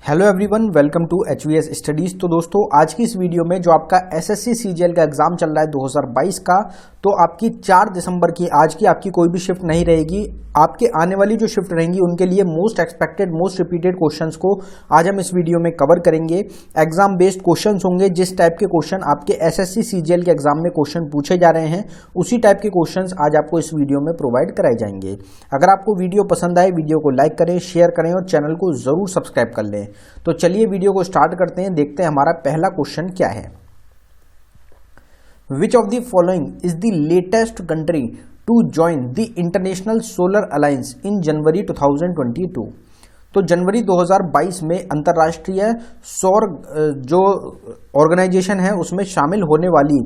Hello everyone, welcome to HVS studies. तो दोस्तों, आज की इस वीडियो में जो आपका एसएससी सीजीएल का एग्जाम चल रहा है 2022 का, तो आपकी 4 दिसंबर की आज की आपकी कोई भी शिफ्ट नहीं रहेगी। आपके आने वाली जो शिफ्ट रहेंगी उनके लिए most expected most repeated questions को आज हम इस वीडियो में कवर करेंगे। एग्जाम बेस्ड क्वेश्चंस होंगे। जिस टाइप के क्वेश्चन आपके एसएससी सीजीएल के एग्जाम में क्वेश्चन पूछे जा रहे हैं उसी टाइप के क्वेश्चंस आज आपको इस वीडियो में प्रोवाइड कराए जाएंगे। अगर आपको वीडियो पसंद आए, वीडियो को लाइक करें, शेयर करें और चैनल को जरूर सब्सक्राइब कर लें। तो चलिए वीडियो को स्टार्ट करते हैं। देखते हैं हमारा पहला क्वेश्चन क्या है। Which of the following is the latest country to join the International Solar Alliance in January 2022। तो जनवरी 2022 में अंतर्राष्ट्रीय सौर जो ऑर्गेनाइजेशन है उसमें शामिल होने वाली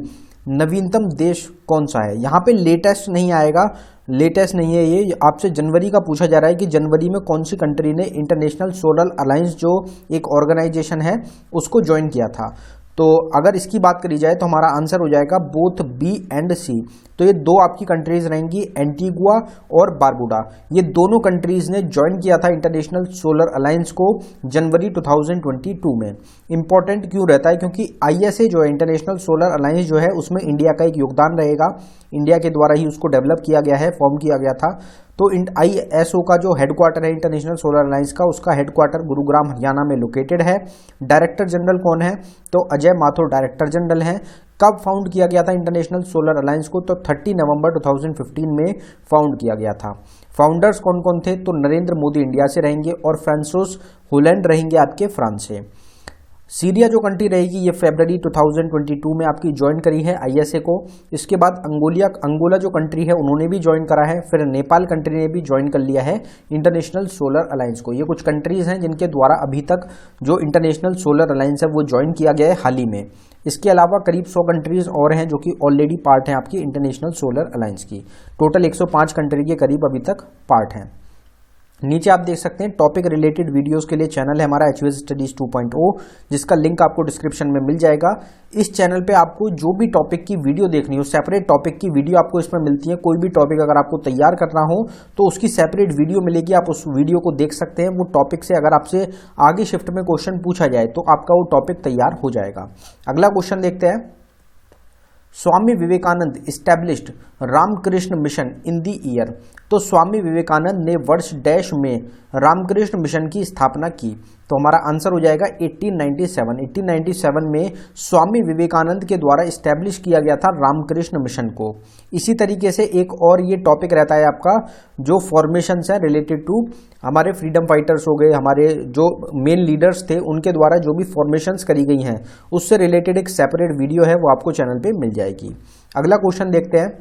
नवीनतम देश कौन सा है। यहाँ पे लेटेस्ट नहीं आएगा, लेटेस्ट नहीं है ये, आपसे जनवरी का पूछा जा रहा है कि जनवरी में कौन सी कंट्री ने इंटरनेशनल सोलर अलायंस जो एक ऑर्गेनाइजेशन है उसको ज्वाइन किया था। तो अगर इसकी बात करी जाए तो हमारा आंसर हो जाएगा बोथ बी एंड सी। तो ये दो आपकी कंट्रीज रहेंगी, एंटीगुआ और बारबुडा। ये दोनों कंट्रीज ने ज्वाइन किया था इंटरनेशनल सोलर अलायंस को जनवरी 2022 में। इंपॉर्टेंट क्यों रहता है? क्योंकि आईएसए जो है इंटरनेशनल सोलर अलायंस जो है उसमें इंडिया का एक योगदान रहेगा। इंडिया के द्वारा ही उसको डेवलप किया गया है, फॉर्म किया गया था। तो आईएसओ का जो हेडक्वार्टर है इंटरनेशनल सोलर अलायंस का, उसका हेडक्वार्टर गुरुग्राम हरियाणा में लोकेटेड है। डायरेक्टर जनरल कौन है? तो अजय माथुर डायरेक्टर जनरल हैं। कब फाउंड किया गया था इंटरनेशनल सोलर अलायंस को? तो 30 नवंबर 2015 में फाउंड किया गया था। फाउंडर्स कौन कौन थे? तो नरेंद्र मोदी इंडिया से रहेंगे और फ्रांसोस होलैंड रहेंगे आपके फ्रांस से। सीरिया जो कंट्री रहेगी ये फरवरी 2022 में आपकी ज्वाइन करी है आईएसए को। इसके बाद अंगोला जो कंट्री है उन्होंने भी ज्वाइन करा है। फिर नेपाल कंट्री ने भी ज्वाइन कर लिया है इंटरनेशनल सोलर अलायंस को। ये कुछ कंट्रीज हैं जिनके द्वारा अभी तक जो इंटरनेशनल सोलर अलायंस है वो ज्वाइन किया गया है हाल ही में। इसके अलावा करीब 100 कंट्रीज और हैं जो कि ऑलरेडी पार्ट हैं आपकी इंटरनेशनल सोलर अलायंस की। टोटल 105 कंट्री के करीब अभी तक पार्ट हैं। नीचे आप देख सकते हैं टॉपिक रिलेटेड वीडियोस के लिए चैनल है हमारा एचवीएस स्टडीज 2.0, जिसका लिंक आपको डिस्क्रिप्शन में मिल जाएगा। इस चैनल पे आपको जो भी टॉपिक की वीडियो देखनी हो, सेपरेट टॉपिक की वीडियो आपको इसमें मिलती है। कोई भी टॉपिक अगर आपको तैयार करना हो तो उसकी सेपरेट वीडियो मिलेगी, आप उस वीडियो को देख सकते हैं। वो टॉपिक से अगर आपसे आगे शिफ्ट में क्वेश्चन पूछा जाए तो आपका वो टॉपिक तैयार हो जाएगा। अगला क्वेश्चन देखते हैं। Swami Vivekananda established Ramakrishna Mission in the year. तो स्वामी विवेकानंद ने वर्ष डैश में रामकृष्ण मिशन की स्थापना की। तो हमारा आंसर हो जाएगा 1897। 1897 में स्वामी विवेकानंद के द्वारा इस्टेब्लिश किया गया था रामकृष्ण मिशन को। इसी तरीके से एक और ये टॉपिक रहता है आपका जो फॉर्मेशंस है रिलेटेड टू हमारे फ्रीडम फाइटर्स हो गए, हमारे जो मेन लीडर्स थे उनके द्वारा जो भी फॉर्मेशंस करी गई हैं उससे रिलेटेड एक सेपरेट वीडियो है, वो आपको चैनल पे मिल जाएगी। अगला क्वेश्चन देखते हैं।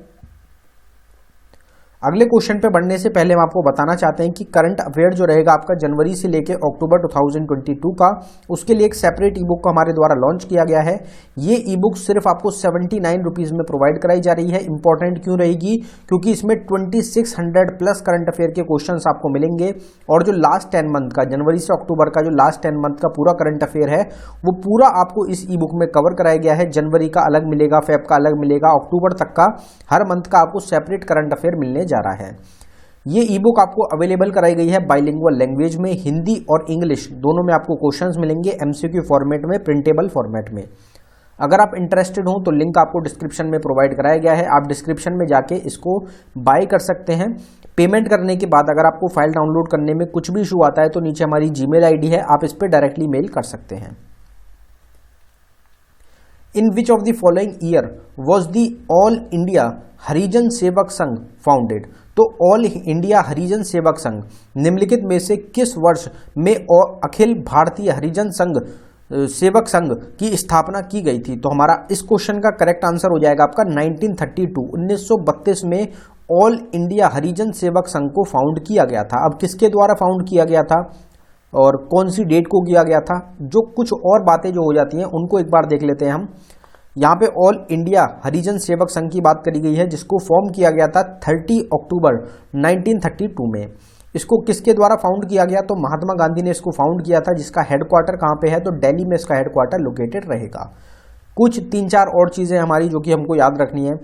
अगले क्वेश्चन पे बढ़ने से पहले हम आपको बताना चाहते हैं कि करंट अफेयर जो रहेगा आपका जनवरी से लेके अक्टूबर 2022 का, उसके लिए एक सेपरेट ई बुक को हमारे द्वारा लॉन्च किया गया है। ये ई बुक सिर्फ आपको 79 रुपीज में प्रोवाइड कराई जा रही है। इंपॉर्टेंट क्यों रहेगी? क्योंकि इसमें 2600 प्लस करंट अफेयर के क्वेश्चन आपको मिलेंगे और जो लास्ट 10 मंथ का, जनवरी से अक्टूबर का जो लास्ट 10 मंथ का पूरा करंट अफेयर है वो पूरा आपको इस ई बुक में कवर कराया गया है। जनवरी का अलग मिलेगा, फेब का अलग मिलेगा, अक्टूबर तक का हर मंथ का आपको सेपरेट करंट अफेयर मिलने जा रहा है। ये ई बुक आपको अवेलेबल कराई गई है बाइलिंगुअल लैंग्वेज में, हिंदी और इंग्लिश दोनों में आपको क्वेश्चंस मिलेंगे, एमसीक्यू फॉर्मेट में, प्रिंटेबल फॉर्मेट में। अगर आप इंटरेस्टेड हो तो लिंक आपको डिस्क्रिप्शन में प्रोवाइड कराया गया है, आप डिस्क्रिप्शन में जाके इसको बाय कर सकते हैं। पेमेंट करने के बाद अगर आपको फाइल डाउनलोड करने में कुछ भी इशू आता है तो नीचे हमारी जीमेल आईडी है, आप इस पर डायरेक्टली मेल कर सकते हैं। In which of the following year was the All India Harijan Sevak Sangh founded? तो ऑल इंडिया हरिजन सेवक संघ निम्नलिखित में से किस वर्ष में अखिल भारतीय हरिजन संघ सेवक संघ की स्थापना की गई थी? तो हमारा इस क्वेश्चन का करेक्ट आंसर हो जाएगा आपका 1932। 1932 में ऑल इंडिया हरिजन सेवक संघ को फाउंड किया गया था। अब किसके द्वारा फाउंड किया गया था और कौन सी डेट को किया गया था, जो कुछ और बातें जो हो जाती हैं उनको एक बार देख लेते हैं हम। यहाँ पे ऑल इंडिया हरिजन सेवक संघ की बात करी गई है जिसको फॉर्म किया गया था 30 अक्टूबर 1932 में। इसको किसके द्वारा फाउंड किया गया? तो महात्मा गांधी ने इसको फाउंड किया था, जिसका हेडक्वार्टर कहाँ पे है? तो दिल्ली में इसका हेडक्वार्टर लोकेटेड रहेगा। कुछ 3-4 और चीज़ें हमारी जो कि हमको याद रखनी है।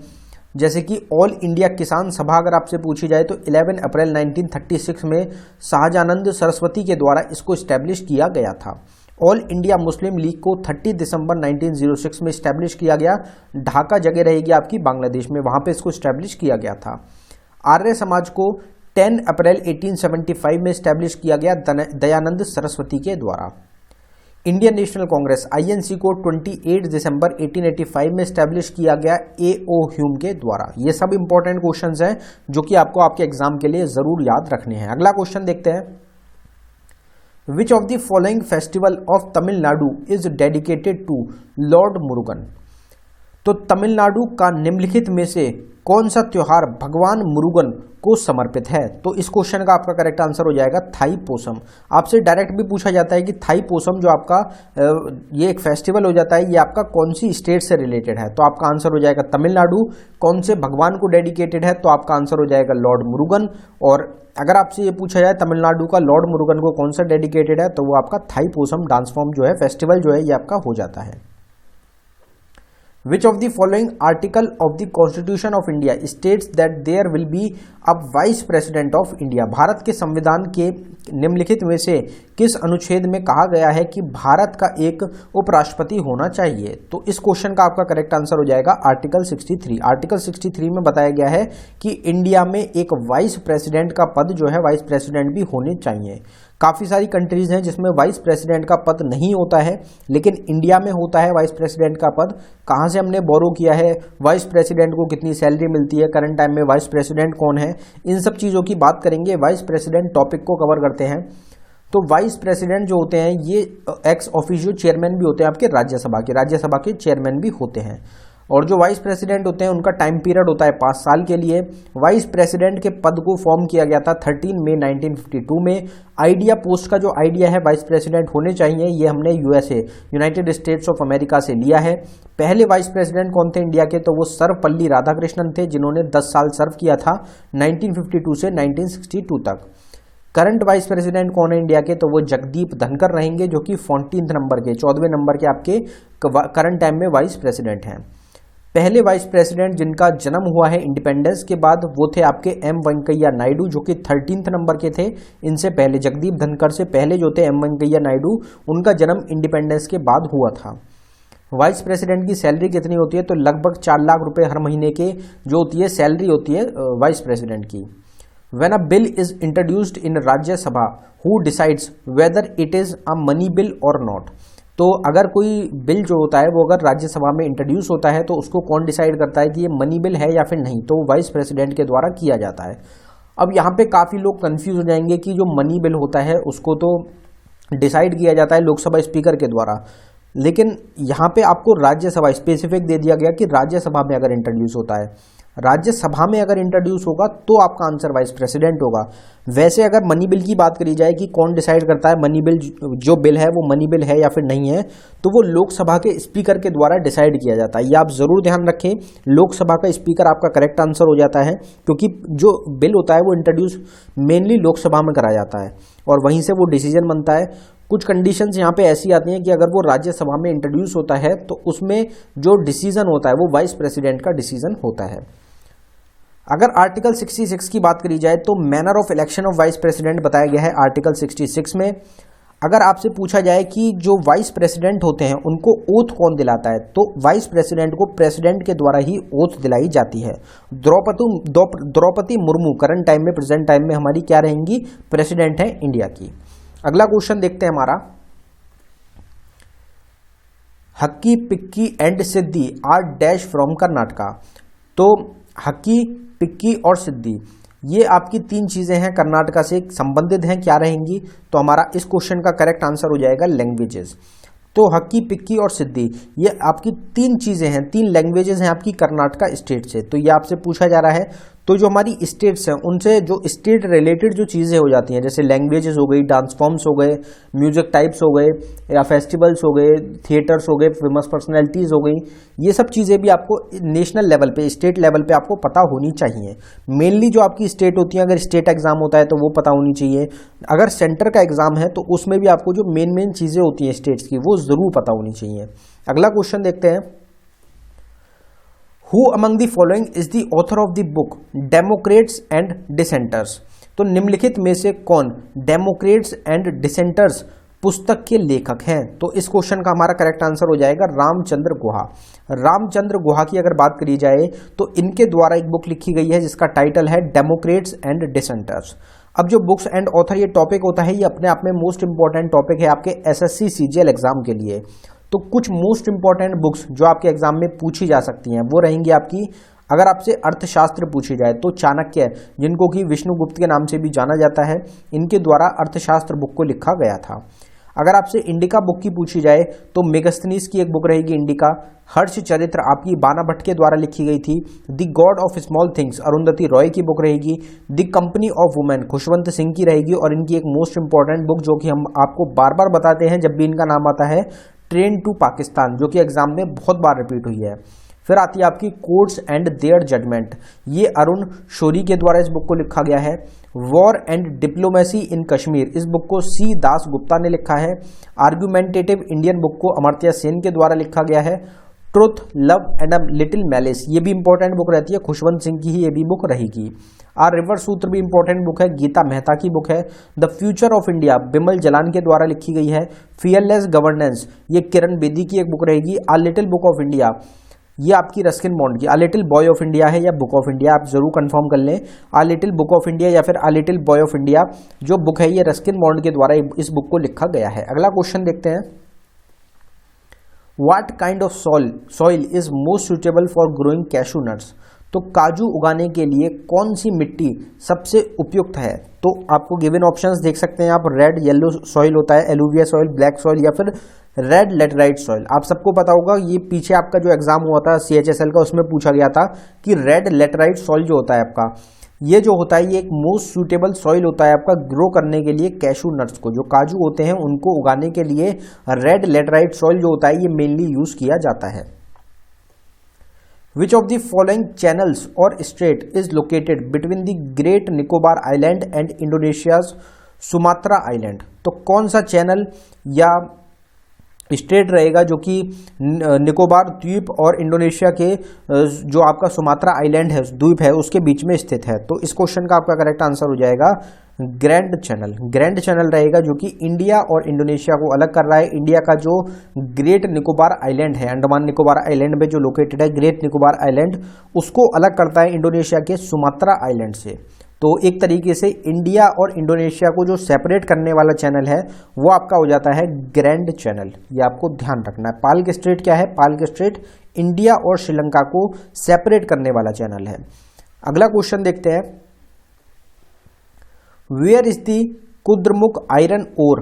जैसे कि ऑल इंडिया किसान सभा अगर आपसे पूछी जाए तो 11 अप्रैल 1936 में शाहजानंद सरस्वती के द्वारा इसको इस्टेब्लिश किया गया था। ऑल इंडिया मुस्लिम लीग को 30 दिसंबर 1906 में इस्टेब्लिश किया गया। ढाका जगह रहेगी आपकी बांग्लादेश में, वहां पे इसको इस्टेब्लिश किया गया था। आर्य समाज को 10 अप्रैल 1875 में इस्टेब्लिश किया गया दयानंद सरस्वती के द्वारा। इंडियन नेशनल कांग्रेस आईएनसी को 28 दिसंबर 1885 में इस्टेब्लिश किया गया A.O. ह्यूम के द्वारा। ये सब इंपॉर्टेंट क्वेश्चंस हैं जो कि आपको आपके एग्जाम के लिए जरूर याद रखने हैं। अगला क्वेश्चन देखते हैं, which of the following festival of Tamil Nadu is dedicated to lord Murugan. तो तमिलनाडु का निम्नलिखित में से कौन सा त्योहार भगवान मुरुगन को समर्पित है? तो इस क्वेश्चन का आपका करेक्ट आंसर हो जाएगा थाई पोसम। आपसे डायरेक्ट भी पूछा जाता है कि थाई पोसम जो आपका ये एक फेस्टिवल हो जाता है, ये आपका कौन सी स्टेट से रिलेटेड है? तो आपका आंसर हो जाएगा तमिलनाडु। कौन से भगवान को डेडिकेटेड है? तो आपका आंसर हो जाएगा लॉर्ड मुरुगन। और अगर आपसे ये पूछा जाए तमिलनाडु का लॉर्ड मुरुगन को कौन सा डेडिकेटेड है, तो वो आपका थाई पोसम डांस फॉर्म जो है, फेस्टिवल जो है, ये आपका हो जाता है। Which of the following article of the Constitution of India states that there will be a Vice President of India? Bharat के संविधान के निम्नलिखित में से किस अनुच्छेद में कहा गया है कि भारत का एक उपराष्ट्रपति होना चाहिए? तो इस क्वेश्चन का आपका करेक्ट आंसर हो जाएगा आर्टिकल 63। आर्टिकल 63 में बताया गया है कि इंडिया में एक वाइस प्रेसिडेंट का पद जो है, वाइस प्रेसिडेंट भी होने चाहिए। काफ़ी सारी कंट्रीज हैं जिसमें वाइस प्रेसिडेंट का पद नहीं होता है, लेकिन इंडिया में होता है वाइस प्रेसिडेंट का पद। कहाँ से हमने बोरो किया है, वाइस प्रेसिडेंट को कितनी सैलरी मिलती है, करंट टाइम में वाइस प्रेसिडेंट कौन है, इन सब चीज़ों की बात करेंगे। वाइस प्रेसिडेंट टॉपिक को कवर करते हैं। तो वाइस प्रेसिडेंट जो होते हैं ये एक्स ऑफिशियो चेयरमैन भी होते हैं आपके राज्यसभा के चेयरमैन भी होते हैं। और जो वाइस प्रेसिडेंट होते हैं उनका टाइम पीरियड होता है 5 साल के लिए। वाइस प्रेसिडेंट के पद को फॉर्म किया गया था 13 मई 1952 में। आइडिया पोस्ट का जो आइडिया है वाइस प्रेसिडेंट होने चाहिए, ये हमने USA United states of America से लिया है। पहले वाइस प्रेसिडेंट कौन थे इंडिया के? तो वो सर्वपल्ली राधाकृष्णन थे, जिन्होंने 10 साल सर्व किया था 1952 से 1962 तक। करंट वाइस प्रेसिडेंट कौन है इंडिया के? तो वो जगदीप धनखड़ रहेंगे, जो कि 14वें नंबर के आपके करंट टाइम में वाइस प्रेसिडेंट हैं। पहले वाइस प्रेसिडेंट जिनका जन्म हुआ है इंडिपेंडेंस के बाद, वो थे आपके एम वेंकैया नायडू, जो कि 13वें नंबर के थे। इनसे पहले जगदीप धनखड़ से पहले जो थे एम वेंकैया नायडू, उनका जन्म इंडिपेंडेंस के बाद हुआ था। वाइस प्रेसिडेंट की सैलरी कितनी होती है? तो लगभग 4 लाख रुपए हर महीने के जो होती है सैलरी होती है वाइस प्रेसिडेंट की। When a bill is introduced in Rajya Sabha, who decides whether it is a money bill or not? तो अगर कोई बिल जो होता है वो अगर राज्यसभा में इंट्रोड्यूस होता है तो उसको कौन डिसाइड करता है कि ये मनी बिल है या फिर नहीं? तो वो वाइस प्रेसिडेंट के द्वारा किया जाता है। अब यहाँ पे काफ़ी लोग कंफ्यूज हो जाएंगे कि जो मनी बिल होता है उसको तो डिसाइड किया जाता है लोकसभा स्पीकर के द्वारा, लेकिन यहाँ पे आपको राज्यसभा स्पेसिफिक दे दिया गया कि राज्यसभा में अगर इंट्रोड्यूस होता है, राज्यसभा में अगर इंट्रोड्यूस होगा तो आपका आंसर वाइस प्रेसिडेंट होगा। वैसे अगर मनी बिल की बात करी जाए कि कौन डिसाइड करता है मनी बिल जो बिल है वो मनी बिल है या फिर नहीं है, तो वो लोकसभा के स्पीकर के द्वारा डिसाइड किया जाता है। ये आप जरूर ध्यान रखें, लोकसभा का स्पीकर आपका करेक्ट आंसर हो जाता है, क्योंकि जो बिल होता है वो इंट्रोड्यूस मेनली लोकसभा में कराया जाता है और वहीं से वो डिसीजन बनता है। कुछ कंडीशंस यहाँ पे ऐसी आती हैं कि अगर वो राज्यसभा में इंट्रोड्यूस होता है तो उसमें जो डिसीजन होता है वो वाइस प्रेसिडेंट का डिसीजन होता है। अगर आर्टिकल 66 की बात करी जाए तो manner of election of vice president बताया गया है आर्टिकल 66 में। अगर आपसे पूछा जाए कि जो वाइस प्रेसिडेंट होते हैं उनको ओथ कौन दिलाता है, तो वाइस प्रेसिडेंट को प्रेसिडेंट के द्वारा ही ओथ दिलाई जाती है। द्रौपदी मुर्मू करंट टाइम में, प्रेजेंट टाइम में हमारी क्या रहेंगी? प्रेसिडेंट है इंडिया की। अगला क्वेश्चन देखते हैं हमारा, Hakki Pikki and Siddi are dash from Karnataka. तो हक्की, पिक्की और सिद्धि ये आपकी 3 चीजें हैं, कर्नाटका से संबंधित हैं, क्या रहेंगी? तो हमारा इस क्वेश्चन का करेक्ट आंसर हो जाएगा लैंग्वेजेस। तो हक्की, पिक्की और सिद्धि ये आपकी 3 चीजें हैं, 3 लैंग्वेजेस हैं आपकी कर्नाटका स्टेट से। तो ये आपसे पूछा जा रहा है, तो जो हमारी स्टेट्स हैं उनसे जो स्टेट रिलेटेड जो चीज़ें हो जाती हैं, जैसे लैंग्वेजेस हो गई, डांस फॉर्म्स हो गए, म्यूजिक टाइप्स हो गए, या फेस्टिवल्स हो गए, थिएटर्स हो गए, फेमस पर्सनैलिटीज़ हो गई, ये सब चीज़ें भी आपको नेशनल लेवल पे, स्टेट लेवल पे आपको पता होनी चाहिए। मेनली जो आपकी स्टेट होती है, अगर स्टेट एग्जाम होता है तो वो पता होनी चाहिए। अगर सेंटर का एग्जाम है तो उसमें भी आपको जो मेन चीज़ें होती हैं स्टेट्स की वो ज़रूर पता होनी चाहिए। अगला क्वेश्चन देखते हैं, who among the following is the author of the book Democrats and dissenters. तो निम्नलिखित में से कौन डेमोक्रेट्स एंड डिसेंटर्स पुस्तक के लेखक हैं? तो इस क्वेश्चन का हमारा करेक्ट आंसर हो जाएगा रामचंद्र गुहा। रामचंद्र गुहा की अगर बात करी जाए तो इनके द्वारा एक बुक लिखी गई है जिसका टाइटल है डेमोक्रेट्स एंड डिसेंटर्स। अब जो बुक्स एंड ऑथर ये टॉपिक होता है, ये अपने आप में मोस्ट इंपॉर्टेंट टॉपिक है आपके एसएससी सीजीएल एग्जाम के लिए। तो कुछ मोस्ट इंपॉर्टेंट बुक्स जो आपके एग्जाम में पूछी जा सकती हैं वो रहेंगी आपकी। अगर आपसे अर्थशास्त्र पूछी जाए तो चाणक्य, जिनको कि विष्णुगुप्त के नाम से भी जाना जाता है, इनके द्वारा अर्थशास्त्र बुक को लिखा गया था। अगर आपसे इंडिका बुक की पूछी जाए तो मेगस्थनीज की एक बुक रहेगी इंडिका। हर्ष चरित्र आपकी बाना भट्ट के द्वारा लिखी गई थी। The God of small things Arundhati Roy की बुक रहेगी। The company of women Khushwant Singh की रहेगी। और इनकी एक मोस्ट इंपॉर्टेंट बुक जो कि हम आपको बार बार बताते हैं जब भी इनका नाम आता है, ट्रेन टू पाकिस्तान, जो कि एग्जाम में बहुत बार रिपीट हुई है। फिर आती है आपकी कोर्ट्स एंड देयर जजमेंट, ये अरुण शोरी के द्वारा इस बुक को लिखा गया है। वॉर एंड डिप्लोमेसी इन कश्मीर, इस बुक को सी दास गुप्ता ने लिखा है। आर्गुमेंटेटिव इंडियन बुक को अमर्त्य सेन के द्वारा लिखा गया है। Truth, love and a little malice, ये भी इंपॉर्टेंट बुक रहती है, खुशवंत सिंह की ही ये भी बुक रहेगी। आर रिवर सूत्र भी इंपॉर्टेंट बुक है, गीता मेहता की बुक है। The future of India Bimal Jalan के द्वारा लिखी गई है। फियरलेस गवर्नेंस, ये किरण बेदी की एक बुक रहेगी। आ लिटिल बुक ऑफ इंडिया, ये आपकी रस्किन बॉन्ड की। आ लिटिल बॉय ऑफ इंडिया है या बुक ऑफ इंडिया, आप जरूर कंफर्म कर लें। आ लिटिल बुक ऑफ इंडिया या फिर आ लिटिल बॉय ऑफ इंडिया जो बुक है ये रस्किन बॉन्ड के द्वारा इस बुक को लिखा गया है। अगला क्वेश्चन देखते हैं, what kind of soil is most suitable for growing cashew nuts. तो काजू उगाने के लिए कौन सी मिट्टी सबसे उपयुक्त है? तो आपको गिवन ऑप्शंस देख सकते हैं आप। रेड येलो सॉइल होता है, एलुविया सॉइल, ब्लैक सॉइल या फिर रेड लेटराइट सॉइल। आप सबको पता होगा, ये पीछे आपका जो एग्जाम हुआ था CHSL का, उसमें पूछा गया था कि रेड लेटराइट सॉइल जो होता है आपका, ये जो होता है ये एक मोस्ट सूटेबल सॉइल होता है आपका ग्रो करने के लिए कैशू नट्स को, जो काजू होते हैं उनको उगाने के लिए रेड लेटराइट सॉइल जो होता है ये मेनली यूज किया जाता है। Which of the following channels or strait is located between the Great Nicobar island and Indonesia's Sumatra island. तो कौन सा चैनल या स्टेट रहेगा जो कि निकोबार द्वीप और इंडोनेशिया के जो आपका सुमात्रा आइलैंड है, द्वीप है, उसके बीच में स्थित है? तो इस क्वेश्चन का आपका करेक्ट आंसर हो जाएगा ग्रैंड चैनल। ग्रैंड चैनल रहेगा जो कि इंडिया और इंडोनेशिया को अलग कर रहा है। इंडिया का जो ग्रेट निकोबार आइलैंड है, अंडमान निकोबार आइलैंड में जो लोकेटेड है ग्रेट निकोबार आइलैंड, उसको अलग करता है इंडोनेशिया के सुमात्रा आइलैंड से। तो एक तरीके से इंडिया और इंडोनेशिया को जो सेपरेट करने वाला चैनल है वो आपका हो जाता है ग्रैंड चैनल। ये आपको ध्यान रखना है। पाल्क स्ट्रेट क्या है? पाल्क स्ट्रेट इंडिया और श्रीलंका को सेपरेट करने वाला चैनल है। अगला क्वेश्चन देखते हैं, where is the Kudremukh iron ore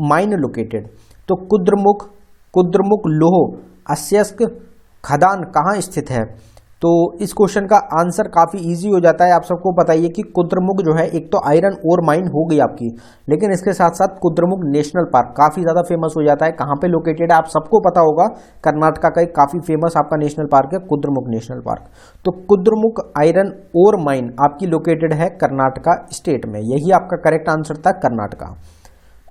mine located. तो कुद्रमुख लोह अयस्क खदान कहाँ स्थित है? तो इस क्वेश्चन का आंसर काफी इजी हो जाता है। आप सबको पता ही है कि कुद्रमुख जो है, एक तो आयरन ओर माइन हो गई आपकी, लेकिन इसके साथ साथ कुद्रमुख नेशनल पार्क काफी ज्यादा फेमस हो जाता है। कहाँ पे लोकेटेड है आप सबको पता होगा, कर्नाटका का एक काफी फेमस आपका नेशनल पार्क है कुद्रमुख नेशनल पार्क। तो कुद्रमुख आयरन ओर माइन आपकी लोकेटेड है कर्नाटका स्टेट में। यही आपका करेक्ट आंसर था, कर्नाटका।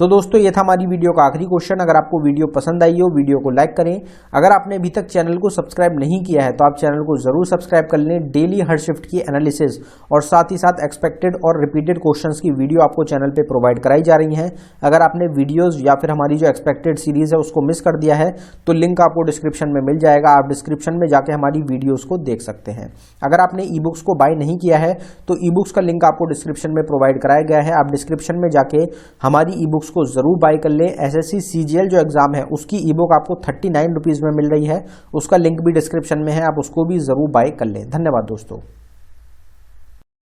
तो दोस्तों ये था हमारी वीडियो का आखिरी क्वेश्चन। अगर आपको वीडियो पसंद आई हो, वीडियो को लाइक करें। अगर आपने अभी तक चैनल को सब्सक्राइब नहीं किया है तो आप चैनल को जरूर सब्सक्राइब कर लें। डेली हर शिफ्ट की एनालिसिस और साथ ही साथ एक्सपेक्टेड और रिपीटेड क्वेश्चंस की वीडियो आपको चैनल पे प्रोवाइड कराई जा रही हैं। अगर आपने वीडियोज या फिर हमारी जो एक्सपेक्टेड सीरीज है उसको मिस कर दिया है तो लिंक आपको डिस्क्रिप्शन में मिल जाएगा, आप डिस्क्रिप्शन में जाके हमारी वीडियोज को देख सकते हैं। अगर आपने ई बुक्स को बाय नहीं किया है तो ई बुक्स का लिंक आपको डिस्क्रिप्शन में प्रोवाइड कराया गया है, आप डिस्क्रिप्शन में जाके हमारी ई बुक्स को जरूर बाय कर लें। एसएससी सीजीएल जो एग्जाम है उसकी ई बुक आपको 39 रुपीज में मिल रही है, उसका लिंक भी डिस्क्रिप्शन में है, आप उसको भी जरूर बाय कर लें। धन्यवाद दोस्तों।